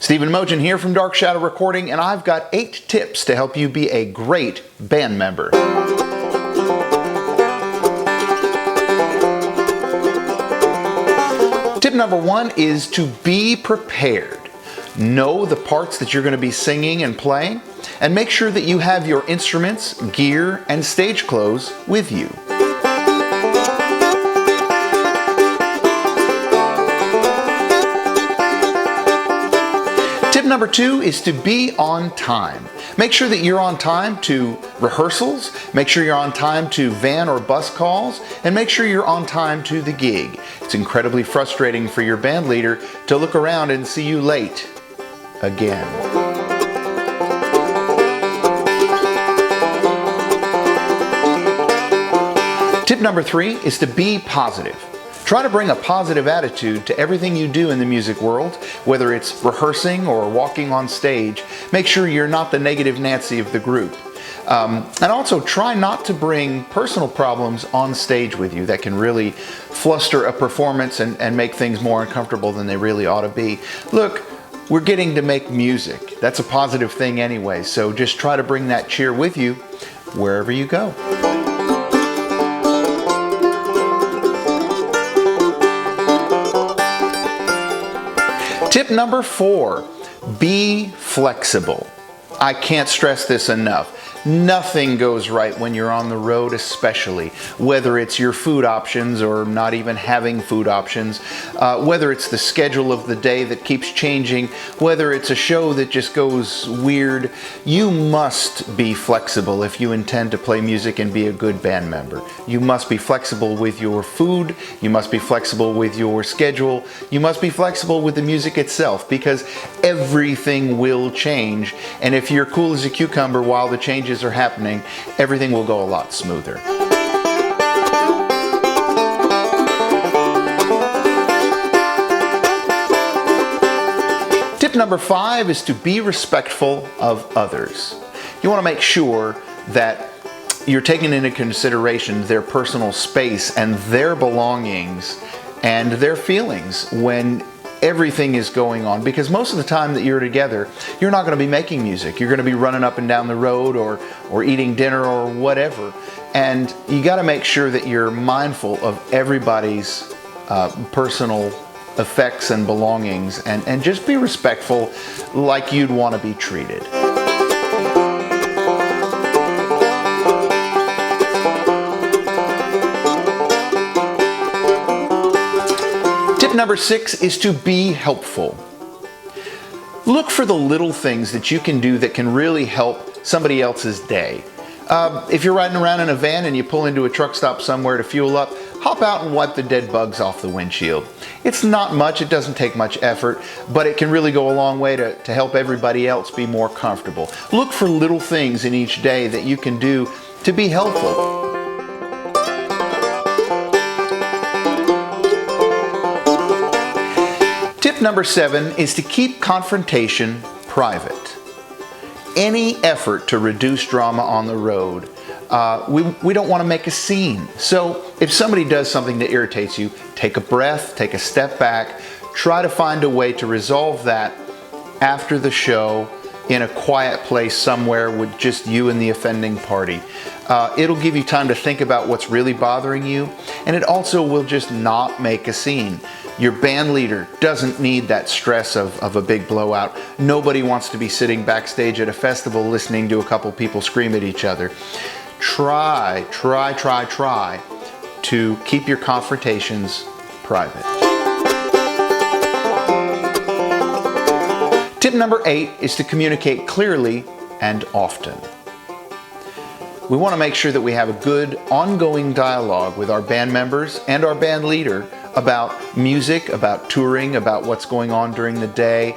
Stephen Mogen here from Dark Shadow Recording, and I've got 8 tips to help you be a great band member. Tip number 1 is to be prepared. Know the parts that you're going to be singing and playing, and make sure that you have your instruments, gear, and stage clothes with you. Tip number 2 is to be on time. Make sure that you're on time to rehearsals, make sure you're on time to van or bus calls, and make sure you're on time to the gig. It's incredibly frustrating for your band leader to look around and see you late again. Tip number 3 is to be positive. Try to bring a positive attitude to everything you do in the music world, whether it's rehearsing or walking on stage. Make sure you're not the negative Nancy of the group. And also try not to bring personal problems on stage with you that can really fluster a performance and make things more uncomfortable than they really ought to be. Look, we're getting to make music. That's a positive thing anyway, so just try to bring that cheer with you wherever you go. Tip number 4, be flexible. I can't stress this enough. Nothing goes right when you're on the road, especially whether it's your food options or not even having food options, whether it's the schedule of the day that keeps changing, whether it's a show that just goes weird. You must be flexible if you intend to play music and be a good band member. You must be flexible with your food, you must be flexible with your schedule, you must be flexible with the music itself, because everything will change, and if you're cool as a cucumber while the changes are happening, everything will go a lot smoother. Tip number 5 is to be respectful of others. You want to make sure that you're taking into consideration their personal space and their belongings and their feelings when everything is going on, because most of the time that you're together, you're not going to be making music. You're going to be running up and down the road or eating dinner or whatever. And you got to make sure that you're mindful of everybody's personal effects and belongings, and just be respectful like you'd want to be treated. Number 6 is to be helpful. Look for the little things that you can do that can really help somebody else's day. If you're riding around in a van and you pull into a truck stop somewhere to fuel up, hop out and wipe the dead bugs off the windshield. It's not much, it doesn't take much effort, but it can really go a long way to help everybody else be more comfortable. Look for little things in each day that you can do to be helpful. Tip number 7 is to keep confrontation private. Any effort to reduce drama on the road, we don't want to make a scene. So if somebody does something that irritates you, take a breath, take a step back, try to find a way to resolve that after the show in a quiet place somewhere with just you and the offending party. It'll give you time to think about what's really bothering you, and it also will just not make a scene. Your band leader doesn't need that stress of a big blowout. Nobody wants to be sitting backstage at a festival listening to a couple people scream at each other. Try to keep your confrontations private. Tip number 8 is to communicate clearly and often. We want to make sure that we have a good ongoing dialogue with our band members and our band leader about music, about touring, about what's going on during the day.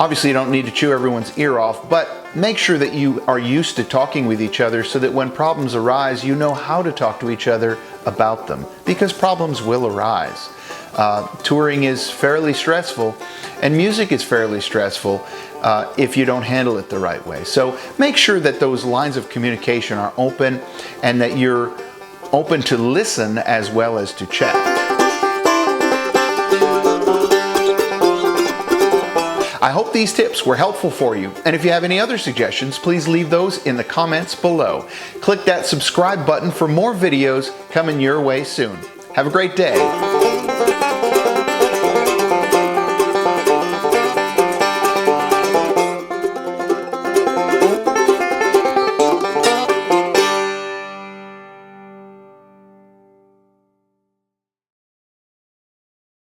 Obviously, you don't need to chew everyone's ear off, but make sure that you are used to talking with each other so that when problems arise, you know how to talk to each other about them, because problems will arise. Touring is fairly stressful, and music is fairly stressful if you don't handle it the right way. So make sure that those lines of communication are open and that you're open to listen as well as to chat. I hope these tips were helpful for you, and if you have any other suggestions, please leave those in the comments below. Click that subscribe button for more videos coming your way soon. Have a great day.